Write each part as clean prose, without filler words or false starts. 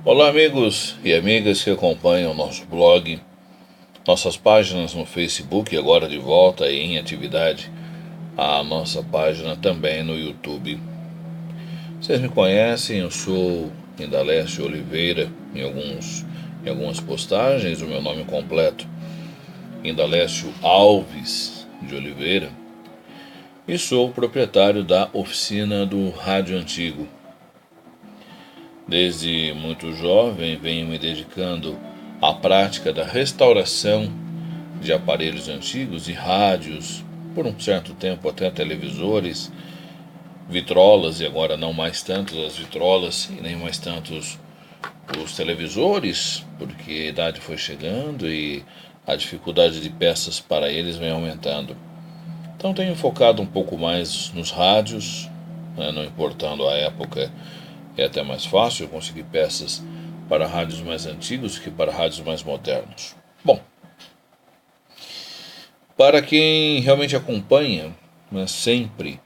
Olá, amigos e amigas que acompanham nosso blog, nossas páginas no Facebook, agora de volta e em atividade, a nossa página também no YouTube. Vocês me conhecem, eu sou Indalécio Oliveira, em algumas postagens, o meu nome completo, Indalécio Alves de Oliveira, e sou o proprietário da oficina do Rádio Antigo. Desde muito jovem venho me dedicando à prática da restauração de aparelhos antigos e rádios, por um certo tempo até televisores, vitrolas, e agora não mais tanto as vitrolas e nem mais tantos os televisores, porque a idade foi chegando e a dificuldade de peças para eles vem aumentando. Então tenho focado um pouco mais nos rádios, não importando a época. É até mais fácil conseguir peças para rádios mais antigos que para rádios mais modernos. Bom, para quem realmente acompanha, sempre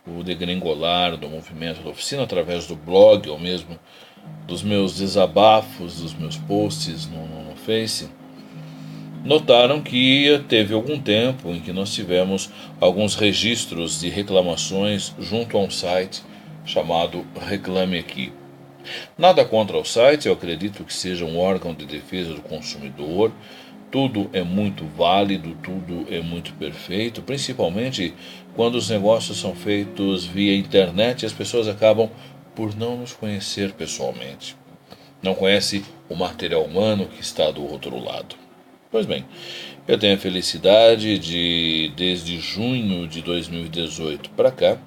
o degringolar do movimento da oficina através do blog ou mesmo dos meus desabafos, dos meus posts no Face, notaram que teve algum tempo em que nós tivemos alguns registros de reclamações junto a um site chamado Reclame Aqui. Nada contra o site, eu acredito que seja um órgão de defesa do consumidor. Tudo é muito válido, tudo é muito perfeito, principalmente quando os negócios são feitos via internet e as pessoas acabam por não nos conhecer pessoalmente. Não conhece o material humano que está do outro lado. Pois bem, eu tenho a felicidade de, desde junho de 2018 para cá,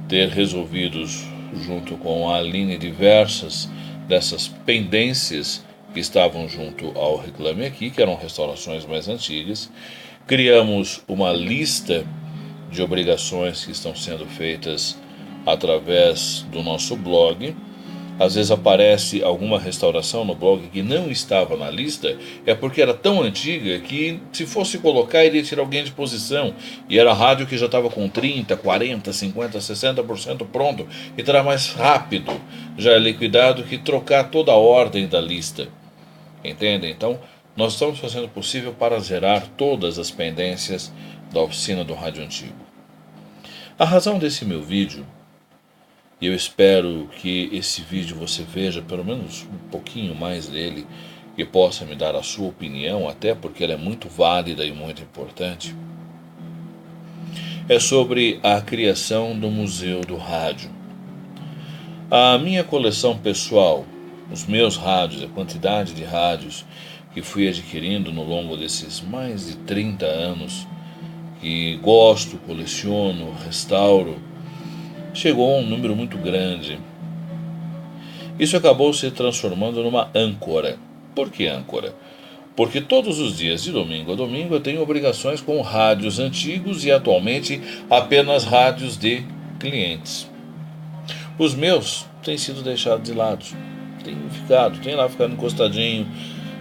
ter resolvido junto com a Aline diversas dessas pendências que estavam junto ao Reclame Aqui, que eram restaurações mais antigas. Criamos uma lista de obrigações que estão sendo feitas através do nosso blog. Às vezes aparece alguma restauração no blog que não estava na lista, é porque era tão antiga que, se fosse colocar, iria tirar alguém de posição. E era rádio que já estava com 30, 40, 50, 60% pronto. E terá mais rápido, já é liquidado, que trocar toda a ordem da lista. Entende? Então, nós estamos fazendo o possível para zerar todas as pendências da oficina do Rádio Antigo. A razão desse meu vídeo, e eu espero que esse vídeo você veja pelo menos um pouquinho mais dele e possa me dar a sua opinião, até porque ela é muito válida e muito importante, é sobre a criação do Museu do Rádio. A minha coleção pessoal, os meus rádios, a quantidade de rádios que fui adquirindo no longo desses mais de 30 anos, que gosto, coleciono, restauro, chegou a um número muito grande. Isso acabou se transformando numa âncora. Por que âncora? Porque todos os dias, de domingo a domingo, eu tenho obrigações com rádios antigos e atualmente apenas rádios de clientes. Os meus têm sido deixados de lado. Tem lá ficado encostadinho.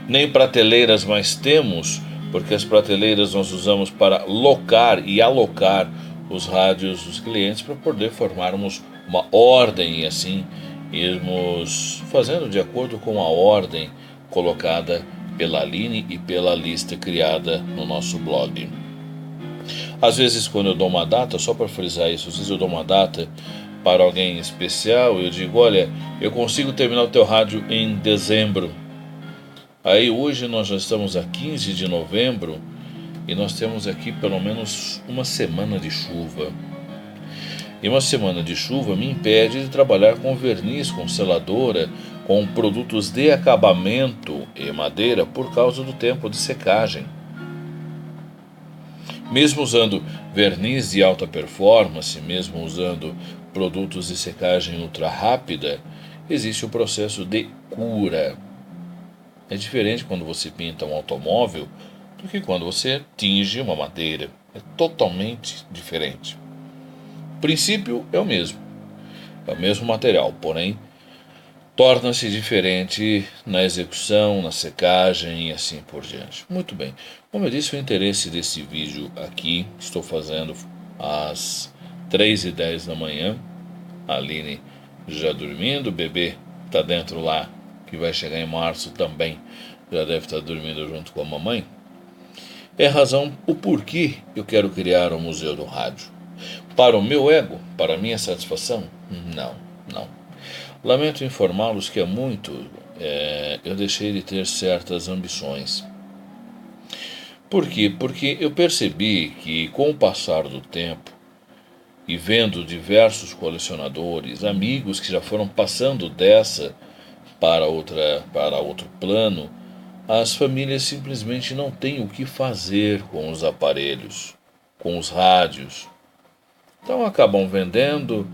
Nem prateleiras mais temos, porque as prateleiras nós usamos para locar e alocar os rádios dos clientes para poder formarmos uma ordem e assim irmos fazendo de acordo com a ordem colocada pela Aline e pela lista criada no nosso blog. Às vezes, quando eu dou uma data, só para frisar isso, às vezes eu dou uma data para alguém especial, eu digo, olha, eu consigo terminar o teu rádio em dezembro. Aí hoje nós já estamos a 15 de novembro e nós temos aqui pelo menos uma semana de chuva. E uma semana de chuva me impede de trabalhar com verniz, com seladora, com produtos de acabamento e madeira por causa do tempo de secagem. Mesmo usando verniz de alta performance, mesmo usando produtos de secagem ultra rápida, existe o processo de cura. É diferente quando você pinta um automóvel do que quando você tinge uma madeira. É totalmente diferente. O princípio é o mesmo material, porém torna-se diferente na execução, na secagem e assim por diante. Muito bem, como eu disse, o interesse desse vídeo aqui, estou fazendo às 3h10 da manhã, a Aline já dormindo, o bebê está dentro lá, que vai chegar em março também, já deve estar dormindo junto com a mamãe, é a razão, o porquê eu quero criar o Museu do Rádio. Para o meu ego? Para a minha satisfação? Não, não. Lamento informá-los que há muito eu deixei de ter certas ambições. Por quê? Porque eu percebi que, com o passar do tempo, e vendo diversos colecionadores, amigos que já foram passando dessa para outro plano, as famílias simplesmente não têm o que fazer com os aparelhos, com os rádios. Então acabam vendendo,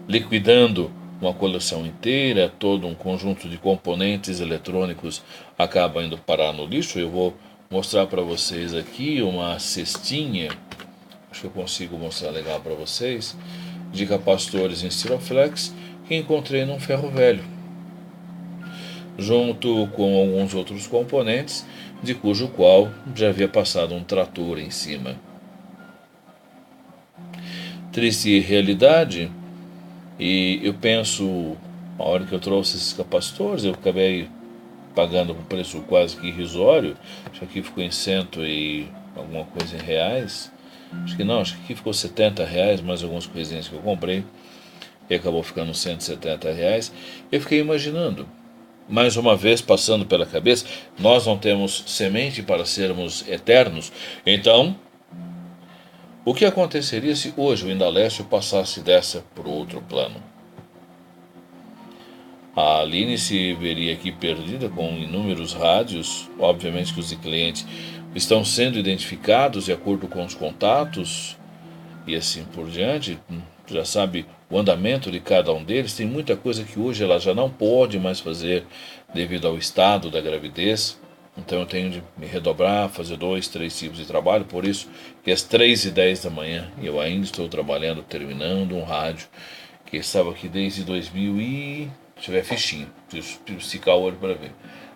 liquidando uma coleção inteira, todo um conjunto de componentes eletrônicos acaba indo parar no lixo. Eu vou mostrar para vocês aqui uma cestinha, acho que eu consigo mostrar legal para vocês, de capacitores em Stiroflex que encontrei num ferro velho, junto com alguns outros componentes, de cujo qual já havia passado um trator em cima. Triste realidade, e eu penso, a hora que eu trouxe esses capacitores, eu acabei pagando um preço quase que irrisório. Acho que aqui ficou em cento e alguma coisa em reais. Acho que aqui ficou R$ 70, mais algumas coisinhas que eu comprei, e acabou ficando R$ 170. Eu fiquei imaginando, mais uma vez passando pela cabeça, nós não temos semente para sermos eternos, então o que aconteceria se hoje o Indalécio passasse dessa para o outro plano? A Aline se veria aqui perdida com inúmeros rádios. Obviamente que os clientes estão sendo identificados de acordo com os contatos e assim por diante. Já sabe o andamento de cada um deles. Tem muita coisa que hoje ela já não pode mais fazer devido ao estado da gravidez. Então eu tenho de me redobrar, fazer 2, 3 tipos de trabalho. Por isso que às 3h10 da manhã eu ainda estou trabalhando, terminando um rádio que estava aqui desde 2000 e... deixa eu ver a fichinha, preciso esticar o olho para ver.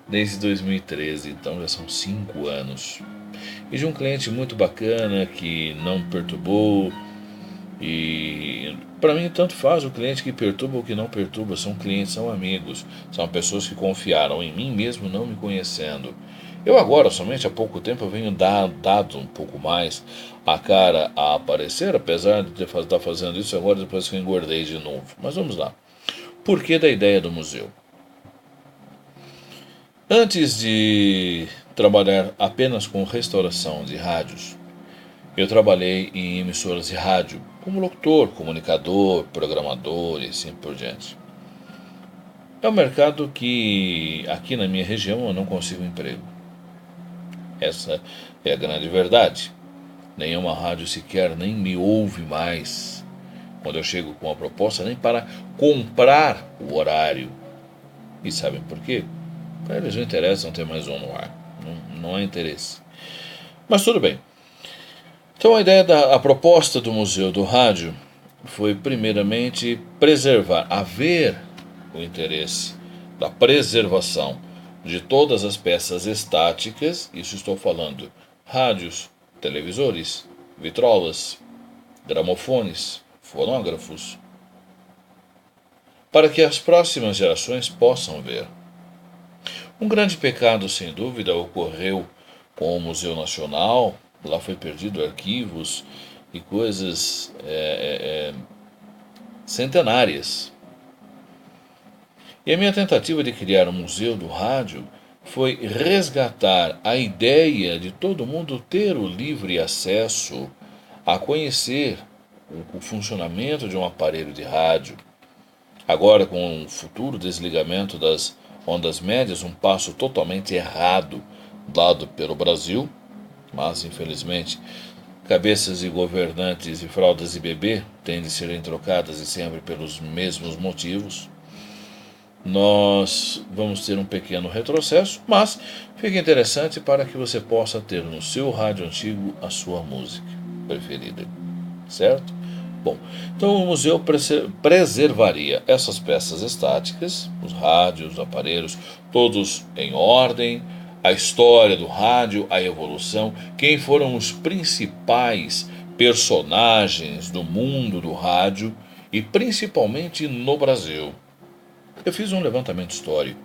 Desde 2013, então já são 5 anos. E de um cliente muito bacana que não perturbou. E para mim tanto faz o cliente que perturba ou que não perturba. São clientes, são amigos, são pessoas que confiaram em mim mesmo não me conhecendo. Eu agora, somente há pouco tempo, eu venho dado um pouco mais a cara a aparecer, apesar de estar fazendo isso agora depois que eu engordei de novo. Mas vamos lá. Por que da ideia do museu? Antes de trabalhar apenas com restauração de rádios, eu trabalhei em emissoras de rádio, como locutor, comunicador, programador e assim por diante. É um mercado que aqui na minha região eu não consigo emprego. Essa é a grande verdade. Nenhuma rádio sequer nem me ouve mais quando eu chego com uma proposta, nem para comprar o horário. E sabem por quê? Para eles não interessa não ter mais um no ar. Não há interesse. Mas tudo bem. Então a proposta do Museu do Rádio foi primeiramente preservar, haver o interesse da preservação de todas as peças estáticas, isso estou falando rádios, televisores, vitrolas, gramofones, fonógrafos, para que as próximas gerações possam ver. Um grande pecado, sem dúvida, ocorreu com o Museu Nacional. Lá foi perdido arquivos e coisas centenárias. E a minha tentativa de criar um museu do rádio foi resgatar a ideia de todo mundo ter o livre acesso a conhecer o funcionamento de um aparelho de rádio. Agora, com o futuro desligamento das ondas médias, um passo totalmente errado dado pelo Brasil, mas infelizmente cabeças de governantes e fraldas de bebê têm de serem trocadas e sempre pelos mesmos motivos. Nós vamos ter um pequeno retrocesso, mas fica interessante para que você possa ter no seu rádio antigo a sua música preferida, certo? Bom, então o museu preservaria essas peças estáticas, os rádios, os aparelhos, todos em ordem, a história do rádio, a evolução, quem foram os principais personagens do mundo do rádio e principalmente no Brasil. Eu fiz um levantamento histórico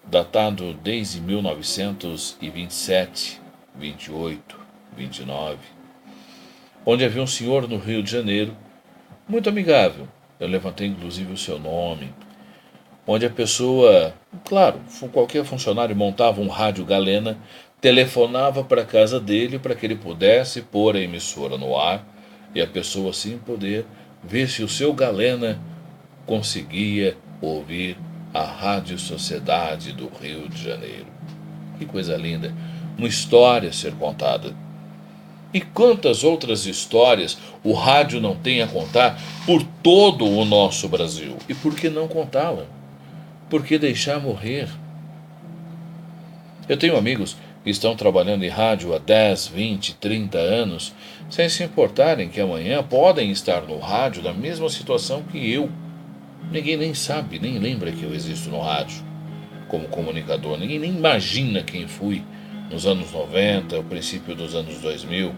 datado desde 1927, 28, 29, onde havia um senhor no Rio de Janeiro, muito amigável. Eu levantei inclusive o seu nome, onde a pessoa, claro, qualquer funcionário montava um rádio galena, telefonava para a casa dele para que ele pudesse pôr a emissora no ar e a pessoa assim poder ver se o seu galena conseguia ouvir a Rádio Sociedade do Rio de Janeiro. Que coisa linda, uma história a ser contada. E quantas outras histórias o rádio não tem a contar por todo o nosso Brasil? E por que não contá-la? Por que deixar morrer? Eu tenho amigos que estão trabalhando em rádio há 10, 20, 30 anos, sem se importarem que amanhã podem estar no rádio na mesma situação que eu. Ninguém nem sabe, nem lembra que eu existo no rádio como comunicador. Ninguém nem imagina quem fui nos anos 90, o princípio dos anos 2000.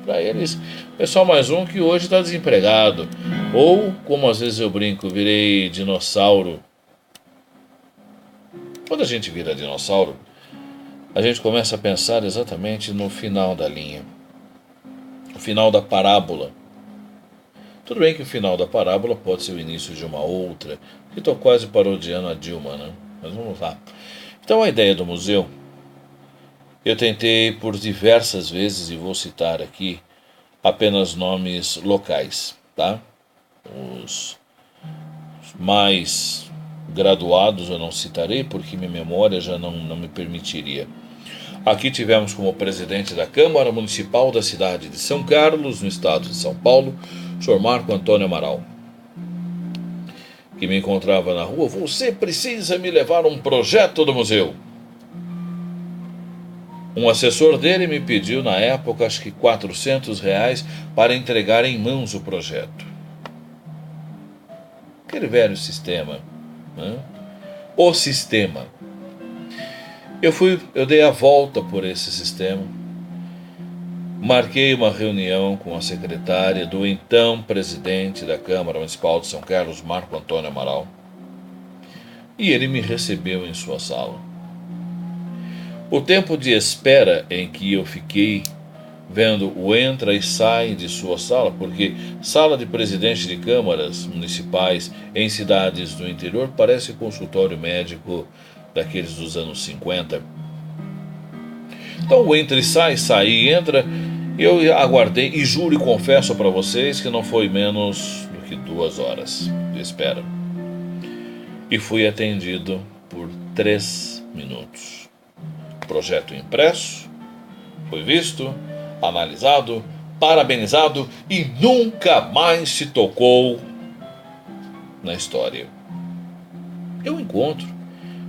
Para eles, é só mais um que hoje está desempregado. Ou, como às vezes eu brinco, virei dinossauro. Quando a gente vira dinossauro, a gente começa a pensar exatamente no final da linha, o final da parábola. Tudo bem que o final da parábola pode ser o início de uma outra, que estou quase parodiando a Dilma, né? Mas vamos lá. Então a ideia do museu, eu tentei por diversas vezes, e vou citar aqui apenas nomes locais, tá? Os mais graduados eu não citarei, porque minha memória já não me permitiria. Aqui tivemos como presidente da Câmara Municipal da cidade de São Carlos, no estado de São Paulo, o senhor Marco Antônio Amaral, que me encontrava na rua. Você precisa me levar um projeto do museu. Um assessor dele me pediu, na época, acho que R$ 400 para entregar em mãos o projeto. Aquele velho sistema, né? O sistema. Eu dei a volta por esse sistema, marquei uma reunião com a secretária do então presidente da Câmara Municipal de São Carlos, Marco Antônio Amaral, e ele me recebeu em sua sala. O tempo de espera em que eu fiquei vendo o entra e sai de sua sala, porque sala de presidente de câmaras municipais em cidades do interior parece consultório médico daqueles dos anos 50. Então o entra e sai, sai e entra, eu aguardei e juro e confesso para vocês que não foi menos do que 2 horas de espera. E fui atendido por 3 minutos. Projeto impresso, foi visto, analisado, parabenizado e nunca mais se tocou na história. Eu encontro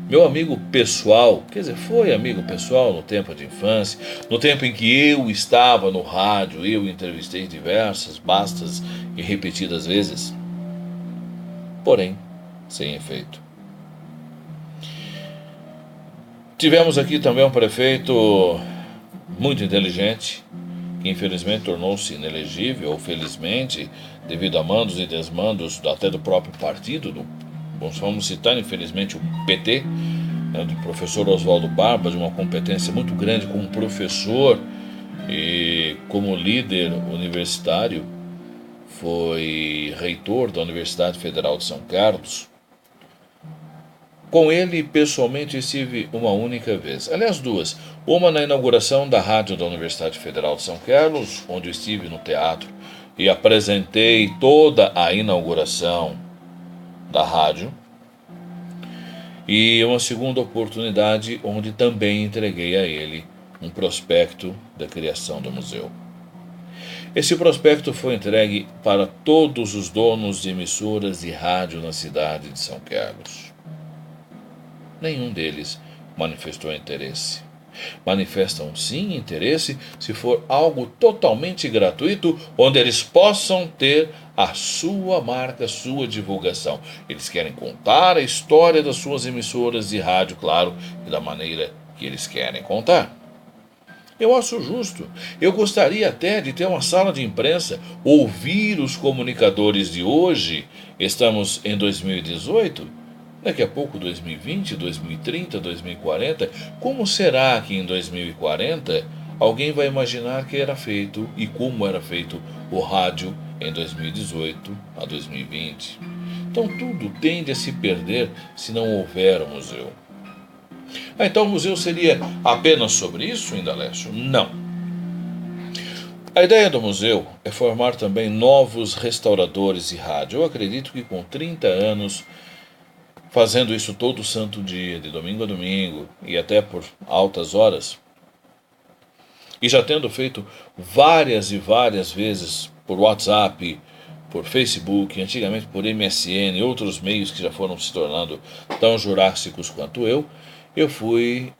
meu amigo pessoal, quer dizer, foi amigo pessoal no tempo de infância, no tempo em que eu estava no rádio, eu entrevistei diversas, bastas e repetidas vezes, porém, sem efeito. Tivemos aqui também um prefeito muito inteligente, que infelizmente tornou-se inelegível, ou felizmente, devido a mandos e desmandos até do próprio partido, vamos citar infelizmente o PT, né, do professor Oswaldo Barba, de uma competência muito grande como professor e como líder universitário, foi reitor da Universidade Federal de São Carlos. Com ele, pessoalmente, estive uma única vez. Aliás, 2. Uma na inauguração da rádio da Universidade Federal de São Carlos, onde eu estive no teatro e apresentei toda a inauguração da rádio. E uma segunda oportunidade, onde também entreguei a ele um prospecto da criação do museu. Esse prospecto foi entregue para todos os donos de emissoras de rádio na cidade de São Carlos. Nenhum deles manifestou interesse. Manifestam sim interesse se for algo totalmente gratuito, onde eles possam ter a sua marca, a sua divulgação. Eles querem contar a história das suas emissoras de rádio, claro, e da maneira que eles querem contar. Eu acho justo. Eu gostaria até de ter uma sala de imprensa, ouvir os comunicadores de hoje. Estamos em 2018. Daqui a pouco 2020, 2030, 2040, como será que em 2040 alguém vai imaginar que era feito e como era feito o rádio em 2018 a 2020? Então tudo tende a se perder se não houver um museu. Então o museu seria apenas sobre isso, Indalécio? Não. A ideia do museu é formar também novos restauradores de rádio. Eu acredito que com 30 anos, fazendo isso todo santo dia, de domingo a domingo, e até por altas horas, e já tendo feito várias e várias vezes por WhatsApp, por Facebook, antigamente por MSN e outros meios que já foram se tornando tão jurássicos quanto eu fui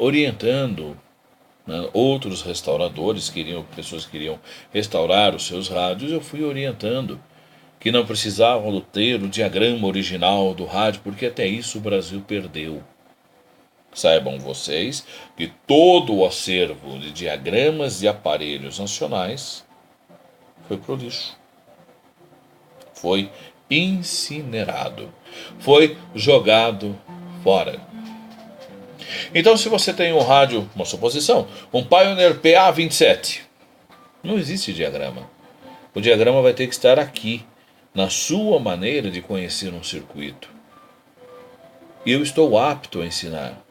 orientando, né, outros restauradores, pessoas que queriam restaurar os seus rádios, eu fui orientando que não precisavam ter o diagrama original do rádio, porque até isso o Brasil perdeu. Saibam vocês que todo o acervo de diagramas de aparelhos nacionais foi pro lixo. Foi incinerado. Foi jogado fora. Então, se você tem um rádio, uma suposição, um Pioneer PA27, não existe diagrama. O diagrama vai ter que estar aqui, na sua maneira de conhecer um circuito. Eu estou apto a ensinar.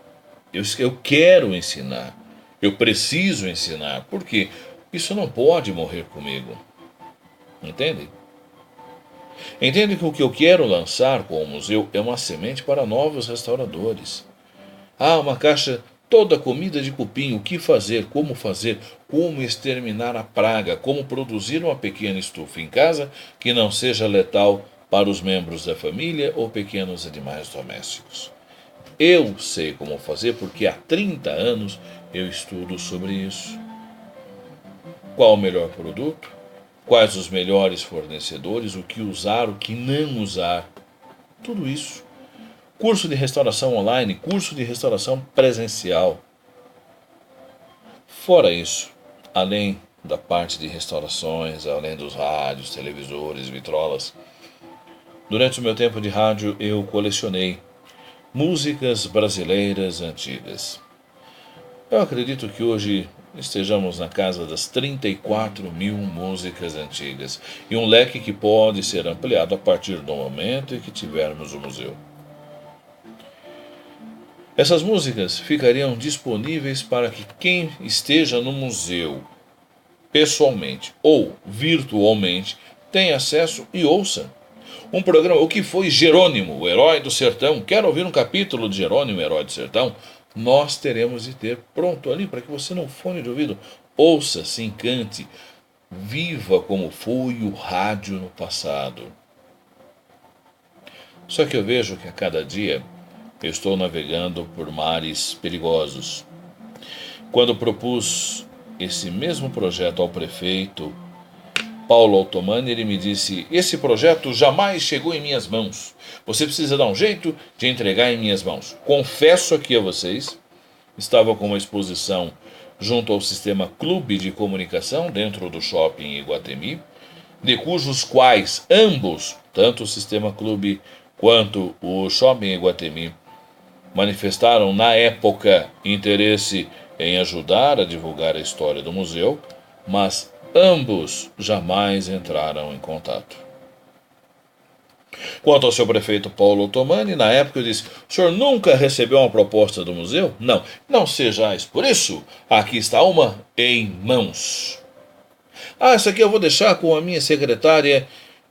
Eu quero ensinar. Eu preciso ensinar. Por quê? Isso não pode morrer comigo. Entende? Entende que o que eu quero lançar com o museu é uma semente para novos restauradores. Uma caixa toda comida de cupim, o que fazer, como exterminar a praga, como produzir uma pequena estufa em casa que não seja letal para os membros da família ou pequenos animais domésticos. Eu sei como fazer porque há 30 anos eu estudo sobre isso. Qual o melhor produto? Quais os melhores fornecedores? O que usar, o que não usar? Tudo isso. Curso de restauração online, curso de restauração presencial. Fora isso, além da parte de restaurações, além dos rádios, televisores, vitrolas, durante o meu tempo de rádio eu colecionei músicas brasileiras antigas. Eu acredito que hoje estejamos na casa das 34 mil músicas antigas e um leque que pode ser ampliado a partir do momento em que tivermos o museu. Essas músicas ficariam disponíveis para que quem esteja no museu, pessoalmente ou virtualmente, tenha acesso e ouça. Um programa, o que foi Jerônimo, o Herói do Sertão? Quer ouvir um capítulo de Jerônimo, o Herói do Sertão? Nós teremos de ter pronto ali para que você não fone de ouvido. Ouça, se encante, viva como foi o rádio no passado. Só que eu vejo que a cada dia eu estou navegando por mares perigosos. Quando propus esse mesmo projeto ao prefeito Paulo Otomani, ele me disse: esse projeto jamais chegou em minhas mãos. Você precisa dar um jeito de entregar em minhas mãos. Confesso aqui a vocês, estava com uma exposição junto ao sistema Clube de Comunicação dentro do shopping Iguatemi, de cujos quais ambos, tanto o sistema Clube quanto o shopping Iguatemi, manifestaram na época interesse em ajudar a divulgar a história do museu, mas ambos jamais entraram em contato. Quanto ao seu prefeito Paulo Otomani, na época eu disse: o senhor nunca recebeu uma proposta do museu? Não, não sejais por isso, aqui está uma em mãos. Essa aqui eu vou deixar com a minha secretária,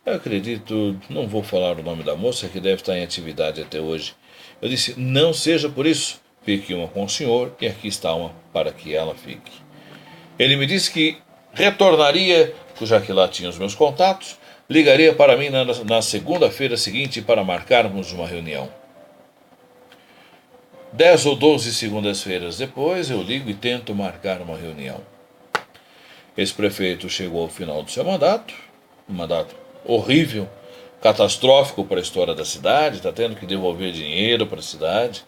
eu acredito, não vou falar o nome da moça, que deve estar em atividade até hoje. Eu disse: não seja por isso, fique uma com o senhor e aqui está uma para que ela fique. Ele me disse que retornaria, já que lá tinha os meus contatos, ligaria para mim na segunda-feira seguinte para marcarmos uma reunião. 10 ou 12 segundas-feiras depois, eu ligo e tento marcar uma reunião. Esse prefeito chegou ao final do seu mandato, um mandato horrível, catastrófico para a história da cidade, está tendo que devolver dinheiro para a cidade,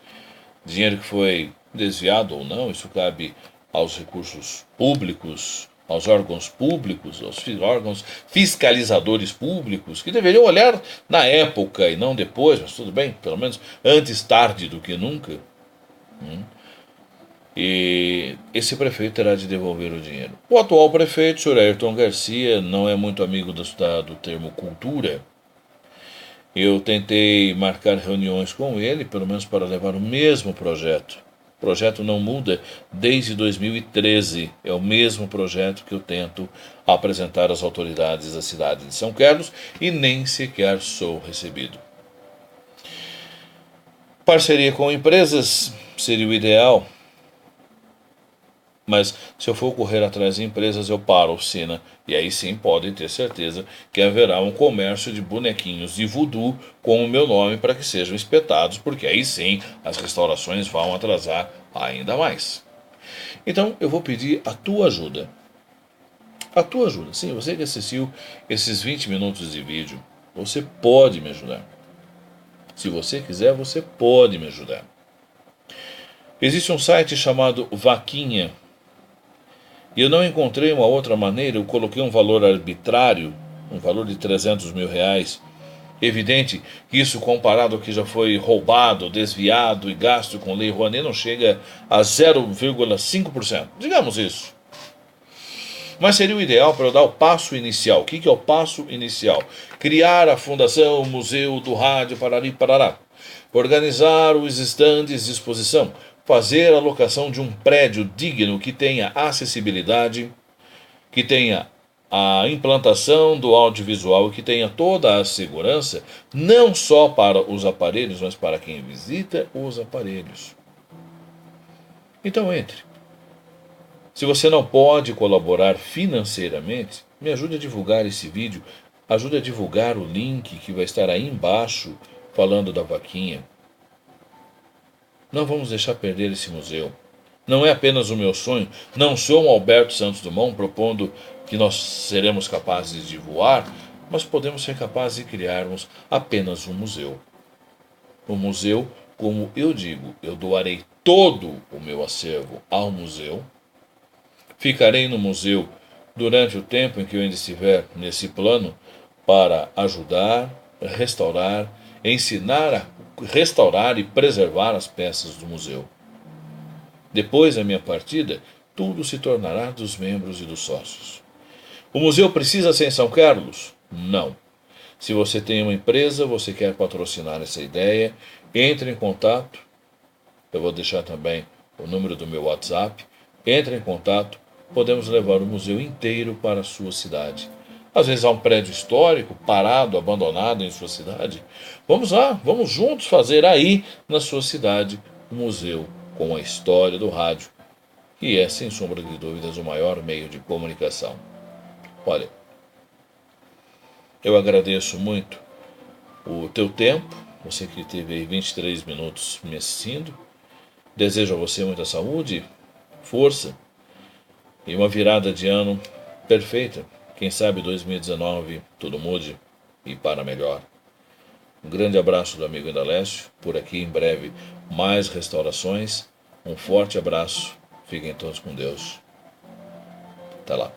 dinheiro que foi desviado ou não, isso cabe aos recursos públicos aos órgãos públicos, aos órgãos fiscalizadores públicos, que deveriam olhar na época e não depois, mas tudo bem, pelo menos antes tarde do que nunca. E esse prefeito terá de devolver o dinheiro. O atual prefeito, o senhor Ayrton Garcia, não é muito amigo do termo cultura. Eu tentei marcar reuniões com ele, pelo menos para levar o mesmo projeto. O projeto não muda desde 2013. É o mesmo projeto que eu tento apresentar às autoridades da cidade de São Carlos e nem sequer sou recebido. Parceria com empresas seria o ideal. Mas se eu for correr atrás de empresas, eu paro a oficina. E aí sim podem ter certeza que haverá um comércio de bonequinhos de voodoo com o meu nome para que sejam espetados, porque aí sim as restaurações vão atrasar ainda mais. Então eu vou pedir a tua ajuda. A tua ajuda. Sim, você que assistiu esses 20 minutos de vídeo, você pode me ajudar. Se você quiser, você pode me ajudar. Existe um site chamado Vaquinha. E eu não encontrei uma outra maneira, eu coloquei um valor arbitrário, um valor de 300 mil reais. Evidente que isso, comparado ao que já foi roubado, desviado e gasto com Lei Rouanet, não chega a 0,5%. Digamos isso. Mas seria o ideal para eu dar o passo inicial. O que é o passo inicial? Criar a Fundação Museu do Rádio Parari Parará. Organizar os estandes de exposição. Fazer a locação de um prédio digno que tenha acessibilidade, que tenha a implantação do audiovisual e que tenha toda a segurança, não só para os aparelhos, mas para quem visita os aparelhos. Então entre. Se você não pode colaborar financeiramente, me ajude a divulgar esse vídeo, ajude a divulgar o link que vai estar aí embaixo falando da vaquinha. Não vamos deixar perder esse museu. Não é apenas o meu sonho, não sou um Alberto Santos Dumont propondo que nós seremos capazes de voar, mas podemos ser capazes de criarmos apenas um museu. Um museu, como eu digo, eu doarei todo o meu acervo ao museu, ficarei no museu durante o tempo em que eu ainda estiver nesse plano para ajudar, restaurar, ensinar a restaurar e preservar as peças do museu. Depois da minha partida, tudo se tornará dos membros e dos sócios. O museu precisa ser em São Carlos? Não. Se você tem uma empresa, você quer patrocinar essa ideia, entre em contato. Eu vou deixar também o número do meu WhatsApp. Entre em contato, podemos levar o museu inteiro para a sua cidade. Às vezes há um prédio histórico, parado, abandonado em sua cidade. Vamos lá, vamos juntos fazer aí, na sua cidade, um museu com a história do rádio, que é, sem sombra de dúvidas, o maior meio de comunicação. Olha, eu agradeço muito o teu tempo, você que teve aí 23 minutos me assistindo. Desejo a você muita saúde, força e uma virada de ano perfeita. Quem sabe 2019 tudo mude e para melhor. Um grande abraço do amigo Indalécio. Por aqui em breve mais restaurações. Um forte abraço. Fiquem todos com Deus. Até lá.